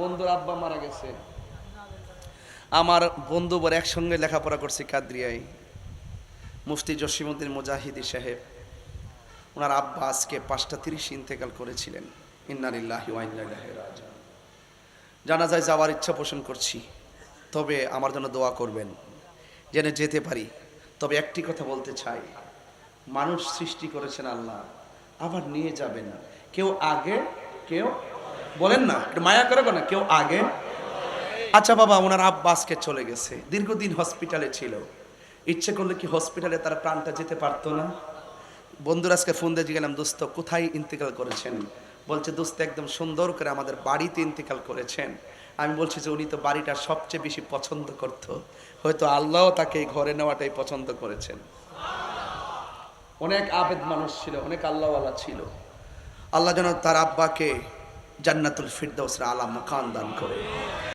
বন্ধুর আব্বা মারা গেছে। আমার বন্ধু বর একসঙ্গে লেখাপড়া করছি কাদ্রিয়ায়, মুফতি জসিমউদ্দিন মুজাহিদি সাহেব। ওনার আব্বা আজকে 5:30 ইন্তেকাল করেছিলেন। ইন্না লিল্লাহি ওয়া ইন্না ইলাইহি রাজিউন। জানাজায় যাওয়ার ইচ্ছা পোষণ করছি, তবে আমার জন্য দোয়া করবেন যেন যেতে পারি। তবে একটি কথা বলতে চাই, মানুষ সৃষ্টি করেছেন আল্লাহ, আবার নিয়ে যাবেন। কেউ আগে, কেউ বলেন না, একটু মায়া করে না, কেউ আগে। আচ্ছা বাবা, ওনার আব্বা আজকে চলে গেছে, দীর্ঘদিন হসপিটালে ছিল। ইচ্ছে করলে কি হসপিটালে তার প্রাণটা যেতে পারতো না? বন্ধুরা আজকে ফোন দিয়ে গেলাম, দোস্ত কোথায় ইন্তেকাল করেছেন? বলছে দোস্ত একদম সুন্দর করে আমাদের বাড়িতে ইন্তেকাল করেছেন। আমি বলছি যে উনি তো বাড়িটা সবচেয়ে বেশি পছন্দ করত, হয়তো আল্লাহ তাকে এই ঘরে নেওয়াটাই পছন্দ করেছেন। অনেক আবেদ মানুষ ছিল, অনেক আল্লাহওয়ালা ছিল। আল্লাহ যেন তার আব্বাকে জান্নাতুল ফিরদাউসের আলা মাকান দান করে।